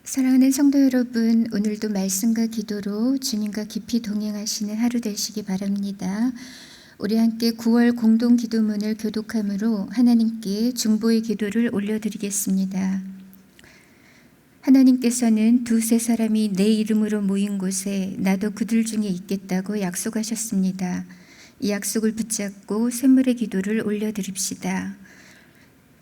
사랑하는 성도 여러분, 오늘도 말씀과 기도로 주님과 깊이 동행하시는 하루 되시기 바랍니다. 우리 함께 9월 공동 기도문을 교독함으로 하나님께 중보의 기도를 올려드리겠습니다. 하나님께서는 두세 사람이 내 이름으로 모인 곳에 나도 그들 중에 있겠다고 약속하셨습니다. 이 약속을 붙잡고 샘물의 기도를 올려드립시다.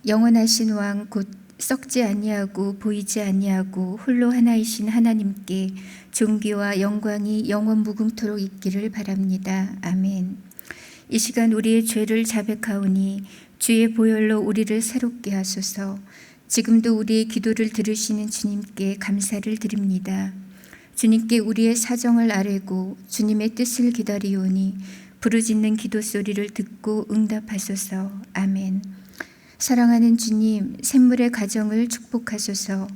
영원하신 왕 곧 썩지 아니하고 보이지 아니하고 홀로 하나이신 하나님께 존귀와 영광이 영원 무궁토록 있기를 바랍니다. 아멘. 이 시간 우리의 죄를 자백하오니 주의 보혈로 우리를 새롭게 하소서. 지금도 우리의 기도를 들으시는 주님께 감사를 드립니다. 주님께 우리의 사정을 아뢰고 주님의 뜻을 기다리오니 부르짖는 기도 소리를 듣고 응답하소서. 아멘. 사랑하는 주님, 샘물의 가정을 축복하소서.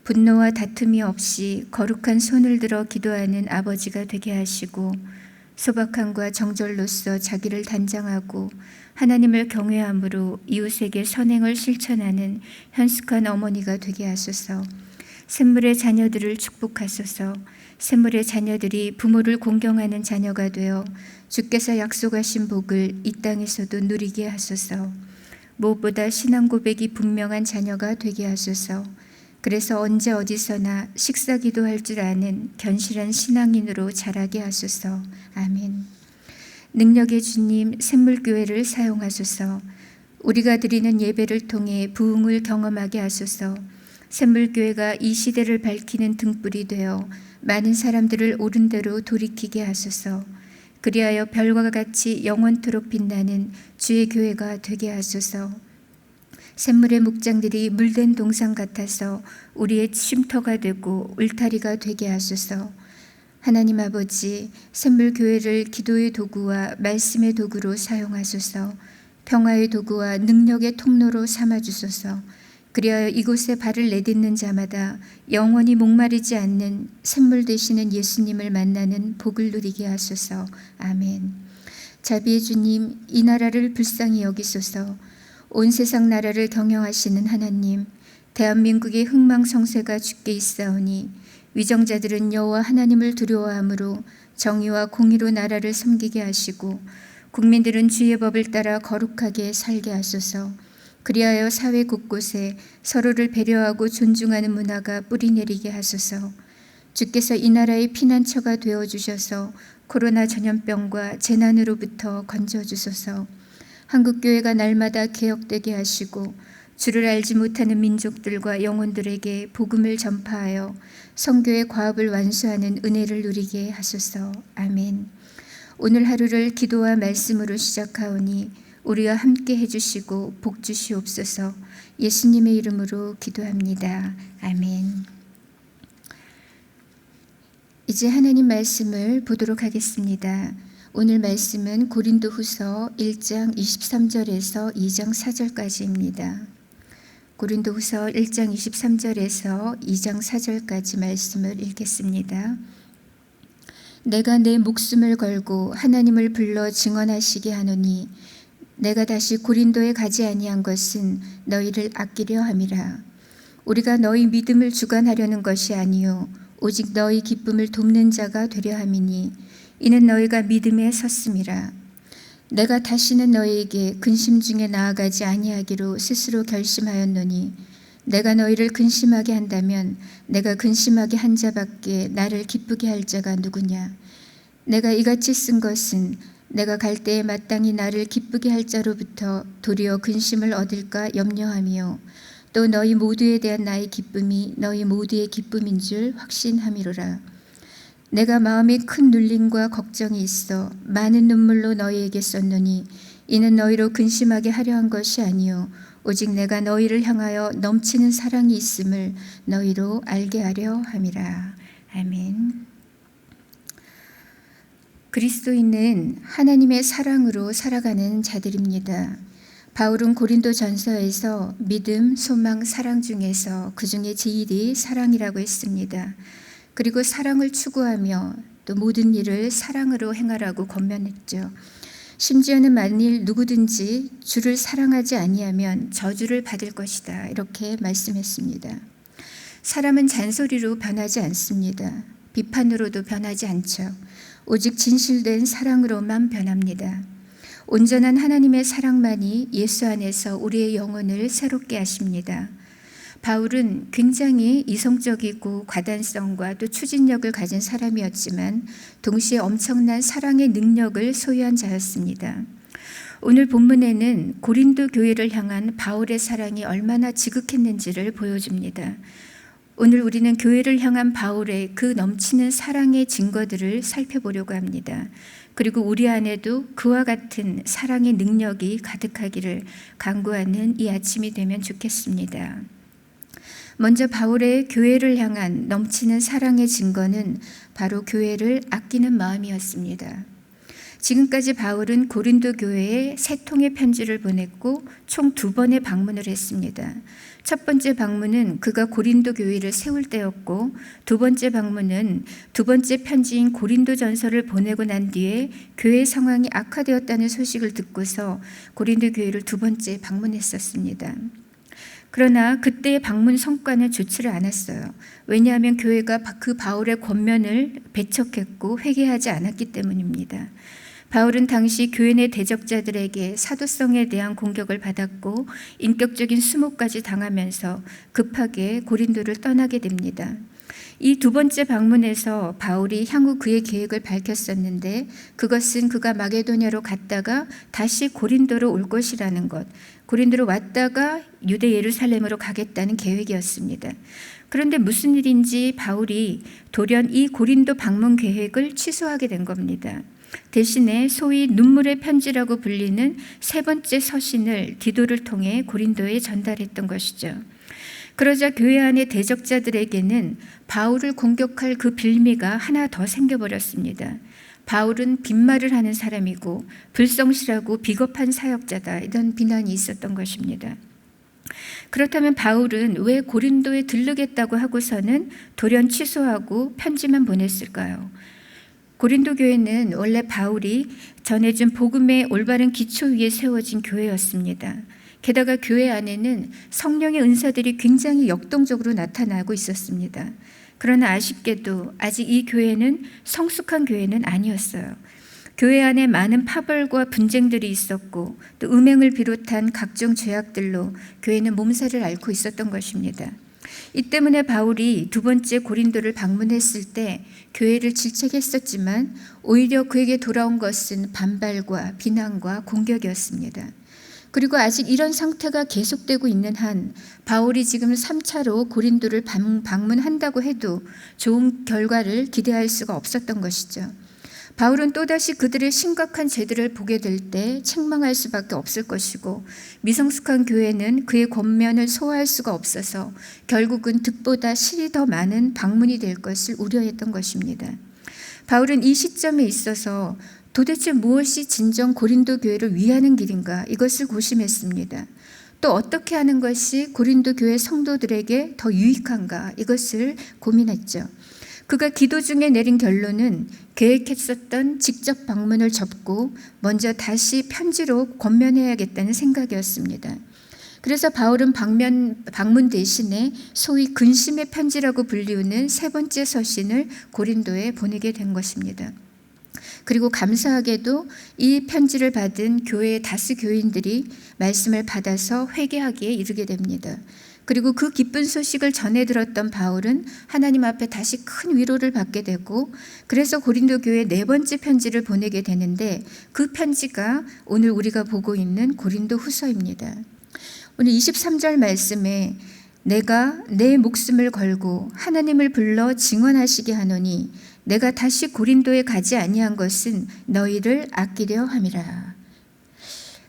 분노와 다툼이 없이 거룩한 손을 들어 기도하는 아버지가 되게 하시고 소박함과 정절로서 자기를 단장하고 하나님을 경외함으로 이웃에게 선행을 실천하는 현숙한 어머니가 되게 하소서. 샘물의 자녀들을 축복하소서. 샘물의 자녀들이 부모를 공경하는 자녀가 되어 주께서 약속하신 복을 이 땅에서도 누리게 하소서. 무엇보다 신앙 고백이 분명한 자녀가 되게 하소서. 그래서 언제 어디서나 식사 기도할 줄 아는 견실한 신앙인으로 자라게 하소서. 아멘. 능력의 주님, 샘물교회를 사용하소서. 우리가 드리는 예배를 통해 부흥을 경험하게 하소서. 샘물교회가 이 시대를 밝히는 등불이 되어 많은 사람들을 옳은 대로 돌이키게 하소서. 그리하여 별과 같이 영원토록 빛나는 주의 교회가 되게 하소서. 샘물의 목장들이 물된 동산 같아서 우리의 쉼터가 되고 울타리가 되게 하소서. 하나님 아버지, 샘물교회를 기도의 도구와 말씀의 도구로 사용하소서. 평화의 도구와 능력의 통로로 삼아주소서. 그리하여 이곳에 발을 내딛는 자마다 영원히 목마르지 않는 샘물 되시는 예수님을 만나는 복을 누리게 하소서. 아멘. 자비의 주님, 이 나라를 불쌍히 여기소서. 온 세상 나라를 경영하시는 하나님, 대한민국의 흥망성쇠가 주께 있사오니 위정자들은 여호와 하나님을 두려워함으로 정의와 공의로 나라를 섬기게 하시고 국민들은 주의 법을 따라 거룩하게 살게 하소서. 그리하여 사회 곳곳에 서로를 배려하고 존중하는 문화가 뿌리내리게 하소서. 주께서 이 나라의 피난처가 되어주셔서 코로나 전염병과 재난으로부터 건져주소서. 한국교회가 날마다 개혁되게 하시고 주를 알지 못하는 민족들과 영혼들에게 복음을 전파하여 선교의 과업을 완수하는 은혜를 누리게 하소서. 아멘. 오늘 하루를 기도와 말씀으로 시작하오니 우리와 함께 해주시고 복 주시옵소서. 예수님의 이름으로 기도합니다. 아멘. 이제 하나님 말씀을 보도록 하겠습니다. 오늘 말씀은 고린도후서 1장 23절에서 2장 4절까지입니다. 고린도후서 1장 23절에서 2장 4절까지 말씀을 읽겠습니다. 내가 내 목숨을 걸고 하나님을 불러 증언하시게 하노니 내가 다시 고린도에 가지 아니한 것은 너희를 아끼려 함이라. 우리가 너희 믿음을 주관하려는 것이 아니요 오직 너희 기쁨을 돕는 자가 되려 함이니 이는 너희가 믿음에 섰음이라. 내가 다시는 너희에게 근심 중에 나아가지 아니하기로 스스로 결심하였노니 내가 너희를 근심하게 한다면 내가 근심하게 한 자밖에 나를 기쁘게 할 자가 누구냐. 내가 이같이 쓴 것은 내가 갈 때에 마땅히 나를 기쁘게 할 자로부터 도리어 근심을 얻을까 염려하며 또 너희 모두에 대한 나의 기쁨이 너희 모두의 기쁨인 줄 확신함이로라. 내가 마음에 큰 눌림과 걱정이 있어 많은 눈물로 너희에게 썼노니 이는 너희로 근심하게 하려 한 것이 아니요 오직 내가 너희를 향하여 넘치는 사랑이 있음을 너희로 알게 하려 함이라. 아멘. 그리스도인은 하나님의 사랑으로 살아가는 자들입니다. 바울은 고린도 전서에서 믿음, 소망, 사랑 중에서 그 중에 제일이 사랑이라고 했습니다. 그리고 사랑을 추구하며 또 모든 일을 사랑으로 행하라고 권면했죠. 심지어는 만일 누구든지 주를 사랑하지 아니하면 저주를 받을 것이다 이렇게 말씀했습니다. 사람은 잔소리로 변하지 않습니다. 비판으로도 변하지 않죠. 오직 진실된 사랑으로만 변합니다. 온전한 하나님의 사랑만이 예수 안에서 우리의 영혼을 새롭게 하십니다. 바울은 굉장히 이성적이고 과단성과 또 추진력을 가진 사람이었지만 동시에 엄청난 사랑의 능력을 소유한 자였습니다. 오늘 본문에는 고린도 교회를 향한 바울의 사랑이 얼마나 지극했는지를 보여줍니다. 오늘 우리는 교회를 향한 바울의 그 넘치는 사랑의 증거들을 살펴보려고 합니다. 그리고 우리 안에도 그와 같은 사랑의 능력이 가득하기를 간구하는 이 아침이 되면 좋겠습니다. 먼저 바울의 교회를 향한 넘치는 사랑의 증거는 바로 교회를 아끼는 마음이었습니다. 지금까지 바울은 고린도 교회에 3통의 편지를 보냈고 총 2번의 방문을 했습니다. 첫 번째 방문은 그가 고린도 교회를 세울 때였고, 두 번째 방문은 두 번째 편지인 고린도전서를 보내고 난 뒤에 교회 상황이 악화되었다는 소식을 듣고서 고린도 교회를 2번째 방문했었습니다. 그러나 그때의 방문 성과는 좋지를 않았어요. 왜냐하면 교회가 그 바울의 권면을 배척했고 회개하지 않았기 때문입니다. 바울은 당시 교회 내 대적자들에게 사도성에 대한 공격을 받았고 인격적인 수모까지 당하면서 급하게 고린도를 떠나게 됩니다. 이 2번째 방문에서 바울이 향후 그의 계획을 밝혔었는데, 그것은 그가 마게도냐로 갔다가 다시 고린도로 올 것이라는 것, 고린도로 왔다가 유대 예루살렘으로 가겠다는 계획이었습니다. 그런데 무슨 일인지 바울이 돌연 이 고린도 방문 계획을 취소하게 된 겁니다. 대신에 소위 눈물의 편지라고 불리는 3번째 서신을 디도를 통해 고린도에 전달했던 것이죠. 그러자 교회 안의 대적자들에게는 바울을 공격할 그 빌미가 하나 더 생겨버렸습니다. 바울은 빈말을 하는 사람이고 불성실하고 비겁한 사역자다, 이런 비난이 있었던 것입니다. 그렇다면 바울은 왜 고린도에 들르겠다고 하고서는 돌연 취소하고 편지만 보냈을까요? 고린도 교회는 원래 바울이 전해준 복음의 올바른 기초 위에 세워진 교회였습니다. 게다가 교회 안에는 성령의 은사들이 굉장히 역동적으로 나타나고 있었습니다. 그러나 아쉽게도 아직 이 교회는 성숙한 교회는 아니었어요. 교회 안에 많은 파벌과 분쟁들이 있었고 또 음행을 비롯한 각종 죄악들로 교회는 몸살을 앓고 있었던 것입니다. 이 때문에 바울이 2번째 고린도를 방문했을 때 교회를 질책했었지만 오히려 그에게 돌아온 것은 반발과 비난과 공격이었습니다. 그리고 아직 이런 상태가 계속되고 있는 한 바울이 지금 3차로 고린도를 방문한다고 해도 좋은 결과를 기대할 수가 없었던 것이죠. 바울은 또다시 그들의 심각한 죄들을 보게 될 때 책망할 수밖에 없을 것이고, 미성숙한 교회는 그의 권면을 소화할 수가 없어서 결국은 득보다 실이 더 많은 방문이 될 것을 우려했던 것입니다. 바울은 이 시점에 있어서 도대체 무엇이 진정 고린도 교회를 위하는 길인가, 이것을 고심했습니다. 또 어떻게 하는 것이 고린도 교회 성도들에게 더 유익한가, 이것을 고민했죠. 그가 기도 중에 내린 결론은 계획했었던 직접 방문을 접고 먼저 다시 편지로 권면해야겠다는 생각이었습니다. 그래서 바울은 방문 대신에 소위 근심의 편지라고 불리우는 3번째 서신을 고린도에 보내게 된 것입니다. 그리고 감사하게도 이 편지를 받은 교회의 다수 교인들이 말씀을 받아서 회개하기에 이르게 됩니다. 그리고 그 기쁜 소식을 전해 들었던 바울은 하나님 앞에 다시 큰 위로를 받게 되고, 그래서 고린도 교회에 4번째 편지를 보내게 되는데, 그 편지가 오늘 우리가 보고 있는 고린도 후서입니다. 오늘 23절 말씀에 내가 내 목숨을 걸고 하나님을 불러 증언하시게 하노니 내가 다시 고린도에 가지 아니한 것은 너희를 아끼려 함이라.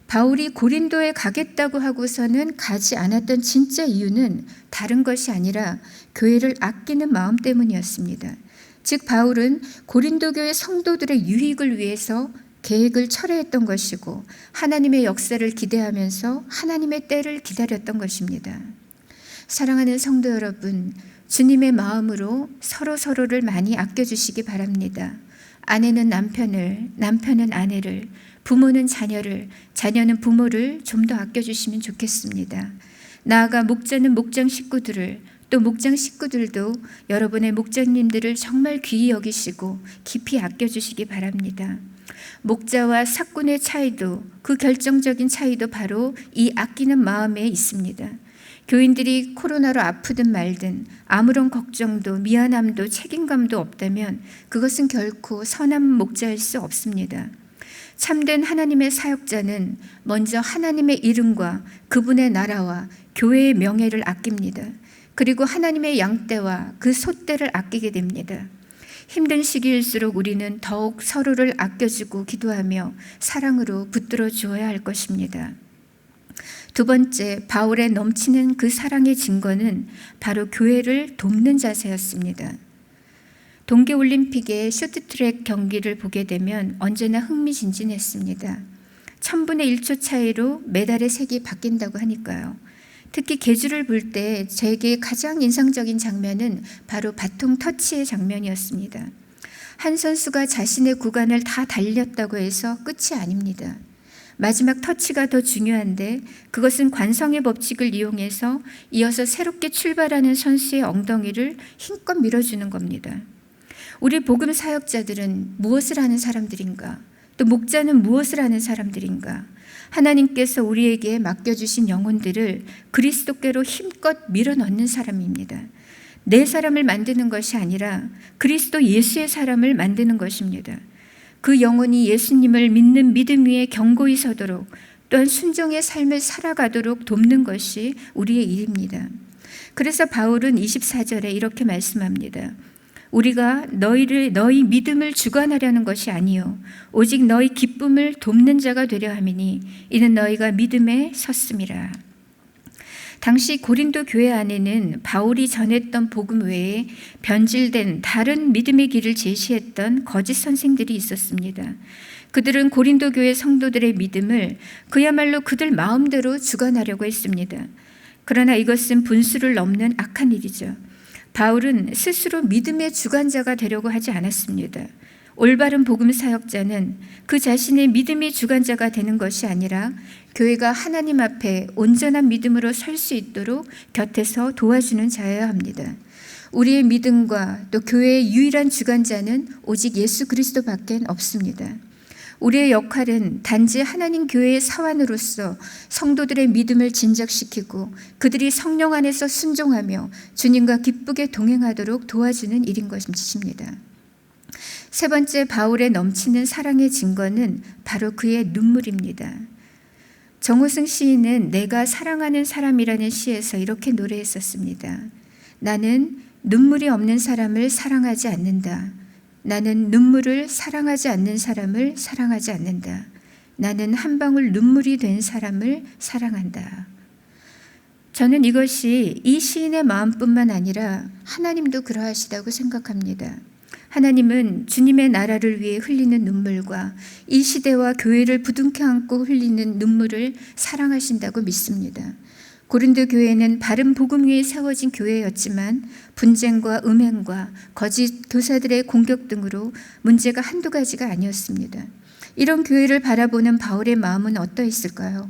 바울이 고린도에 가겠다고 하고서는 가지 않았던 진짜 이유는 다른 것이 아니라 교회를 아끼는 마음 때문이었습니다. 즉 바울은 고린도 교회 성도들의 유익을 위해서 계획을 철회했던 것이고 하나님의 역사를 기대하면서 하나님의 때를 기다렸던 것입니다. 사랑하는 성도 여러분, 주님의 마음으로 서로를 많이 아껴주시기 바랍니다. 아내는 남편을, 남편은 아내를, 부모는 자녀를, 자녀는 부모를 좀 더 아껴주시면 좋겠습니다. 나아가 목자는 목장 식구들을, 또 목장 식구들도 여러분의 목장님들을 정말 귀히 여기시고 깊이 아껴주시기 바랍니다. 목자와 사꾼의 차이도, 그 결정적인 차이도 바로 이 아끼는 마음에 있습니다. 교인들이 코로나로 아프든 말든 아무런 걱정도 미안함도 책임감도 없다면 그것은 결코 선한 목자일 수 없습니다. 참된 하나님의 사역자는 먼저 하나님의 이름과 그분의 나라와 교회의 명예를 아낍니다. 그리고 하나님의 양떼와 그 소떼를 아끼게 됩니다. 힘든 시기일수록 우리는 더욱 서로를 아껴주고 기도하며 사랑으로 붙들어 주어야 할 것입니다. 두 번째, 바울의 넘치는 그 사랑의 증거는 바로 교회를 돕는 자세였습니다. 동계올림픽의 쇼트트랙 경기를 보게 되면 언제나 흥미진진했습니다. 1000분의 1초 차이로 메달의 색이 바뀐다고 하니까요. 특히 계주를 볼 때 제게 가장 인상적인 장면은 바로 바통 터치의 장면이었습니다. 한 선수가 자신의 구간을 다 달렸다고 해서 끝이 아닙니다. 마지막 터치가 더 중요한데 그것은 관성의 법칙을 이용해서 이어서 새롭게 출발하는 선수의 엉덩이를 힘껏 밀어주는 겁니다. 우리 복음 사역자들은 무엇을 하는 사람들인가? 또 목자는 무엇을 하는 사람들인가? 하나님께서 우리에게 맡겨주신 영혼들을 그리스도께로 힘껏 밀어넣는 사람입니다. 내 사람을 만드는 것이 아니라 그리스도 예수의 사람을 만드는 것입니다. 그 영혼이 예수님을 믿는 믿음 위에 견고히 서도록 또한 순종의 삶을 살아가도록 돕는 것이 우리의 일입니다. 그래서 바울은 24절에 이렇게 말씀합니다. 우리가 너희 믿음을 주관하려는 것이 아니요 오직 너희 기쁨을 돕는 자가 되려 함이니 이는 너희가 믿음에 섰음이라. 당시 고린도 교회 안에는 바울이 전했던 복음 외에 변질된 다른 믿음의 길을 제시했던 거짓 선생들이 있었습니다. 그들은 고린도 교회 성도들의 믿음을 그야말로 그들 마음대로 주관하려고 했습니다. 그러나 이것은 분수를 넘는 악한 일이죠. 바울은 스스로 믿음의 주관자가 되려고 하지 않았습니다. 올바른 복음 사역자는 그 자신의 믿음의 주관자가 되는 것이 아니라 교회가 하나님 앞에 온전한 믿음으로 설 수 있도록 곁에서 도와주는 자여야 합니다. 우리의 믿음과 또 교회의 유일한 주관자는 오직 예수 그리스도밖에 없습니다. 우리의 역할은 단지 하나님 교회의 사환으로서 성도들의 믿음을 진작시키고 그들이 성령 안에서 순종하며 주님과 기쁘게 동행하도록 도와주는 일인 것입니다. 세 번째, 바울의 넘치는 사랑의 증거는 바로 그의 눈물입니다. 정호승 시인은 내가 사랑하는 사람이라는 시에서 이렇게 노래했었습니다. 나는 눈물이 없는 사람을 사랑하지 않는다. 나는 눈물을 사랑하지 않는 사람을 사랑하지 않는다. 나는 한 방울 눈물이 된 사람을 사랑한다. 저는 이것이 이 시인의 마음뿐만 아니라 하나님도 그러하시다고 생각합니다. 하나님은 주님의 나라를 위해 흘리는 눈물과 이 시대와 교회를 부둥켜 안고 흘리는 눈물을 사랑하신다고 믿습니다. 고린도 교회는 바른 복음 위에 세워진 교회였지만 분쟁과 음행과 거짓 교사들의 공격 등으로 문제가 한두 가지가 아니었습니다. 이런 교회를 바라보는 바울의 마음은 어떠했을까요?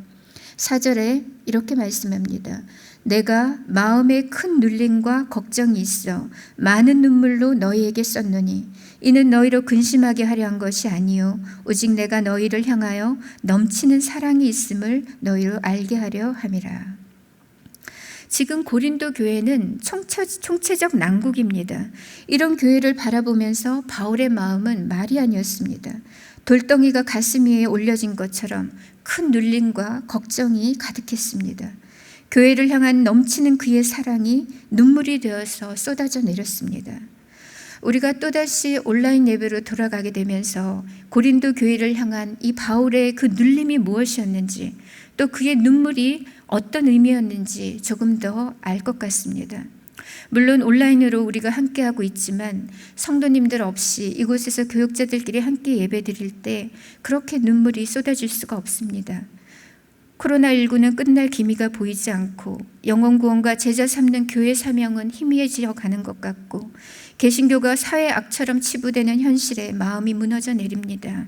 4절에 이렇게 말씀합니다. 내가 마음에 큰 눌림과 걱정이 있어 많은 눈물로 너희에게 썼노니 이는 너희로 근심하게 하려 한 것이 아니요 오직 내가 너희를 향하여 넘치는 사랑이 있음을 너희로 알게 하려 함이라. 지금 고린도 교회는 총체적 난국입니다. 이런 교회를 바라보면서 바울의 마음은 말이 아니었습니다. 돌덩이가 가슴 위에 올려진 것처럼 큰 눌림과 걱정이 가득했습니다. 교회를 향한 넘치는 그의 사랑이 눈물이 되어서 쏟아져 내렸습니다. 우리가 또다시 온라인 예배로 돌아가게 되면서 고린도 교회를 향한 이 바울의 그 눌림이 무엇이었는지 또 그의 눈물이 어떤 의미였는지 조금 더 알 것 같습니다. 물론 온라인으로 우리가 함께하고 있지만 성도님들 없이 이곳에서 교육자들끼리 함께 예배 드릴 때 그렇게 눈물이 쏟아질 수가 없습니다. 코로나19는 끝날 기미가 보이지 않고 영혼 구원과 제자 삼는 교회 사명은 희미해져 가는 것 같고 개신교가 사회 악처럼 치부되는 현실에 마음이 무너져 내립니다.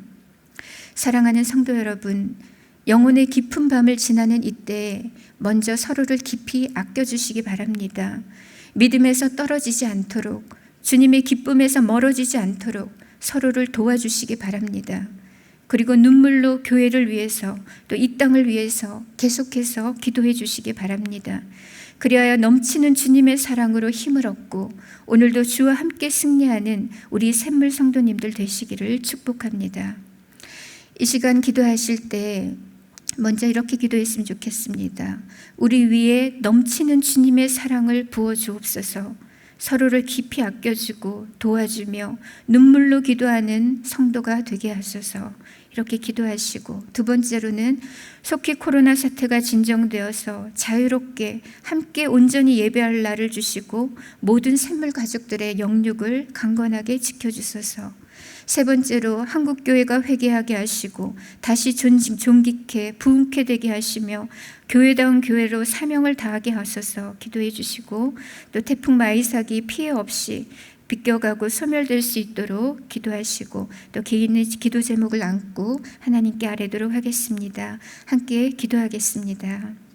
사랑하는 성도 여러분, 영혼의 깊은 밤을 지나는 이때에 먼저 서로를 깊이 아껴주시기 바랍니다. 믿음에서 떨어지지 않도록, 주님의 기쁨에서 멀어지지 않도록 서로를 도와주시기 바랍니다. 그리고 눈물로 교회를 위해서 또 이 땅을 위해서 계속해서 기도해 주시기 바랍니다. 그리하여 넘치는 주님의 사랑으로 힘을 얻고 오늘도 주와 함께 승리하는 우리 샘물 성도님들 되시기를 축복합니다. 이 시간 기도하실 때 먼저 이렇게 기도했으면 좋겠습니다. 우리 위에 넘치는 주님의 사랑을 부어 주옵소서. 서로를 깊이 아껴주고 도와주며 눈물로 기도하는 성도가 되게 하소서. 이렇게 기도하시고, 두 번째로는 속히 코로나 사태가 진정되어서 자유롭게 함께 온전히 예배할 날을 주시고 모든 샘물 가족들의 영육을 강건하게 지켜주소서. 세 번째로 한국교회가 회개하게 하시고 다시 존귀케 부흥케 되게 하시며 교회다운 교회로 사명을 다하게 하소서 기도해 주시고, 또 태풍 마이삭이 피해 없이 비껴가고 소멸될 수 있도록 기도하시고, 또 개인의 기도 제목을 안고 하나님께 아뢰도록 하겠습니다. 함께 기도하겠습니다.